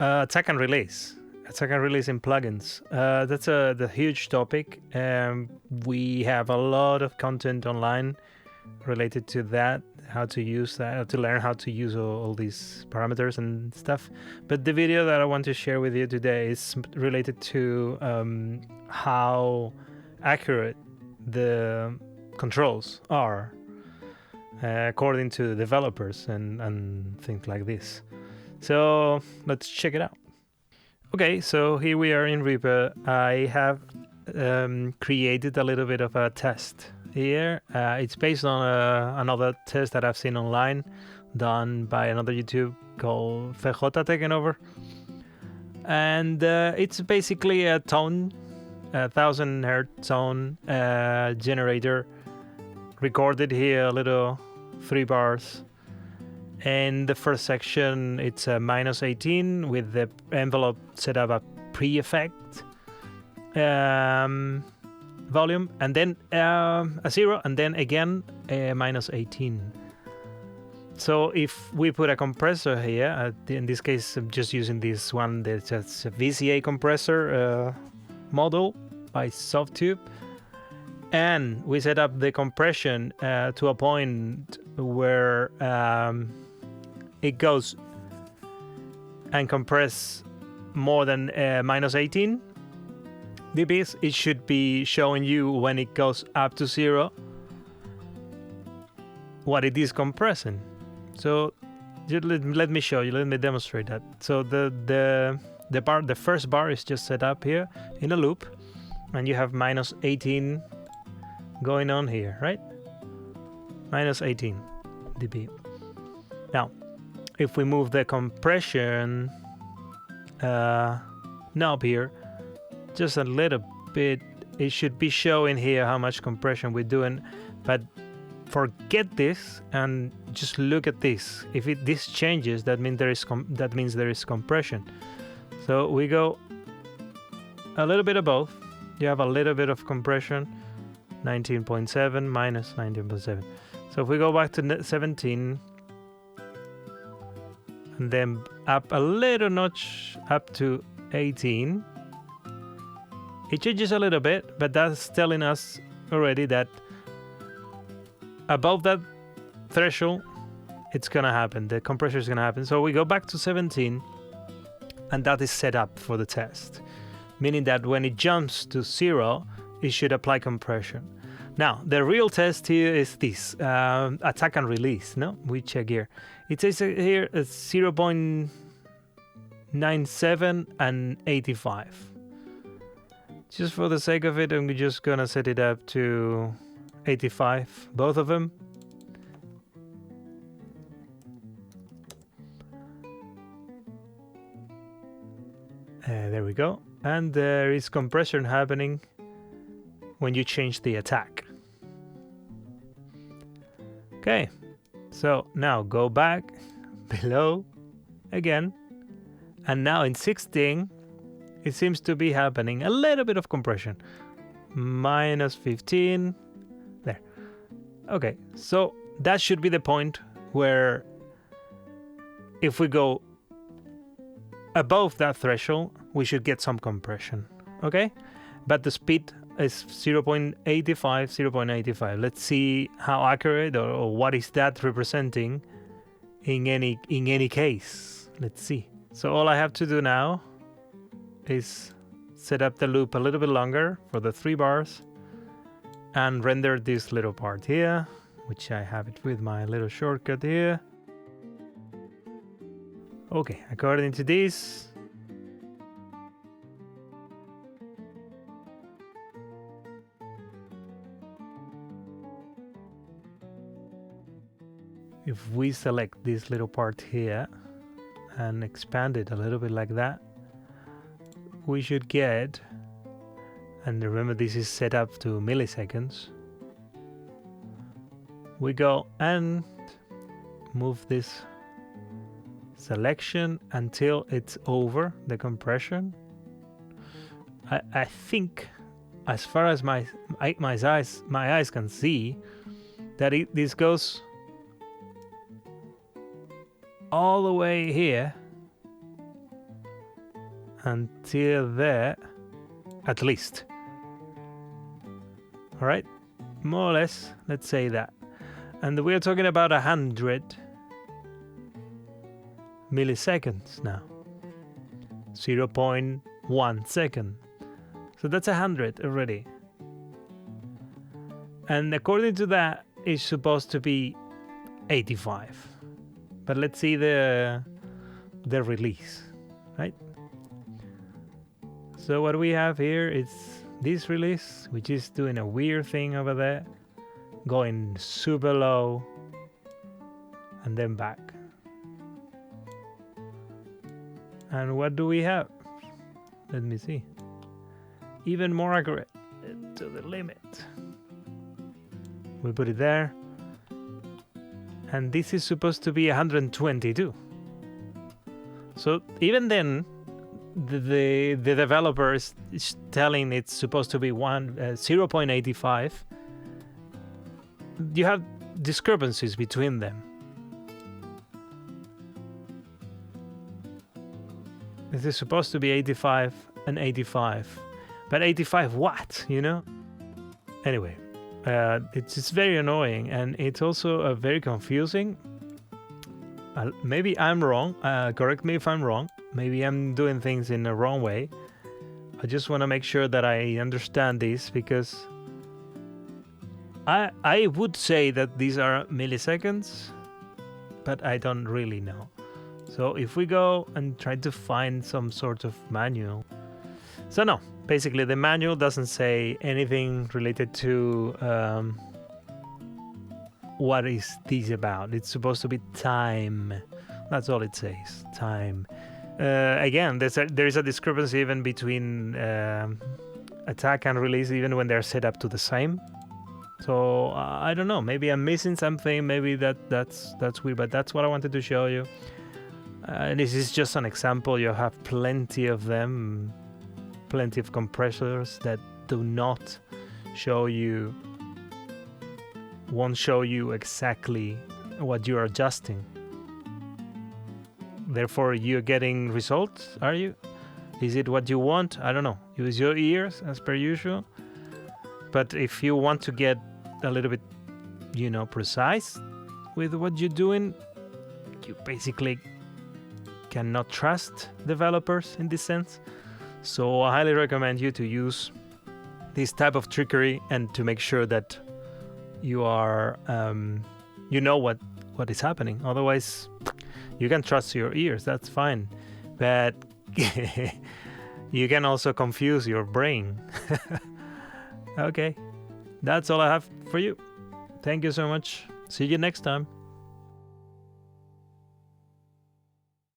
Attack and release. Attack and release in plugins. That's the huge topic. We have a lot of content online related to that, how to use that, how to learn how to use all these parameters and stuff. But the video that I want to share with you today is related to how accurate the controls are according to developers and things like this. So let's check it out. Okay, so here we are in Reaper. I have created a little bit of a test here. It's based on another test that I've seen online done by another YouTube called FJ Taken Over. And it's basically a tone, 1000 hertz tone generator, recorded here a little 3 bars. In the first section, it's a -18 with the envelope set up a pre-effect volume, and then a 0, and then again a -18. So if we put a compressor here, in this case I'm just using this one, that's a VCA compressor model by Softtube, and we set up the compression to a point where it goes and compress more than -18 dBs, it should be showing you when it goes up to 0 what it is compressing. So let me show you, let me demonstrate that. So the first bar is just set up here in a loop, and you have -18 going on here, right? -18 dB. Now, if we move the compression knob here just a little bit, it should be showing here how much compression we're doing, but forget this and just look at this. If this changes, that means there is compression. So we go a little bit above, you have a little bit of compression, 19.7 minus 19.7. So if we go back to 17 and then up a little notch up to 18, it changes a little bit, but that's telling us already that above that threshold, it's gonna happen. The compression is gonna happen. So we go back to 17, and that is set up for the test, meaning that when it jumps to 0, it should apply compression. Now, the real test here is this, attack and release, no? We check here. It says here 0.97 and 85. Just for the sake of it, I'm just gonna set it up to 85, both of them. There we go. And there is compression happening when you change the attack. Okay, so now go back below again, and now in 16 it seems to be happening a little bit of compression, -15 there. Okay, so that should be the point where if we go above that threshold we should get some compression. Okay, but the speed is 0.85, 0.85. Let's see how accurate or what is that representing in any case. Let's see. So all I have to do now is set up the loop a little bit longer for the 3 bars and render this little part here, which I have it with my little shortcut here. Okay, according to this, if we select this little part here and expand it a little bit like that, we should get, and remember this is set up to milliseconds, we go and move this selection until it's over the compression. I think, as far as my eyes can see, that this goes all the way here until there, at least. All right, more or less, let's say that. And we're talking about 100 milliseconds now. 0.1 second. So that's 100 already. And according to that, it's supposed to be 85. But let's see the release, right? So what we have here is this release, which is doing a weird thing over there, going super low and then back. And what do we have? Let me see. Even more accurate, to the limit. We put it there. And this is supposed to be 122. So even then, the developer is telling it's supposed to be 0.85. You have discrepancies between them. This is supposed to be 85 and 85. But 85 what, you know? Anyway, it's very annoying, and it's also very confusing. Maybe I'm wrong. Correct me if I'm wrong. Maybe I'm doing things in the wrong way. I just want to make sure that I understand this, because I would say that these are milliseconds, but I don't really know. So if we go and try to find some sort of manual. So no, basically the manual doesn't say anything related to what is this about. It's supposed to be time. That's all it says, time. Again, there is a discrepancy even between attack and release, even when they're set up to the same. So I don't know, maybe I'm missing something, maybe that's weird, but that's what I wanted to show you. This is just an example. You have plenty of them, plenty of compressors that do not show you, won't show you exactly what you're adjusting. Therefore, you're getting results, are you? Is it what you want? I don't know. Use your ears as per usual. But if you want to get a little bit, precise with what you're doing, you basically cannot trust developers in this sense. So I highly recommend you to use this type of trickery and to make sure that you are, you know what is happening. Otherwise, you can trust your ears, that's fine. But you can also confuse your brain. Okay, that's all I have for you. Thank you so much. See you next time.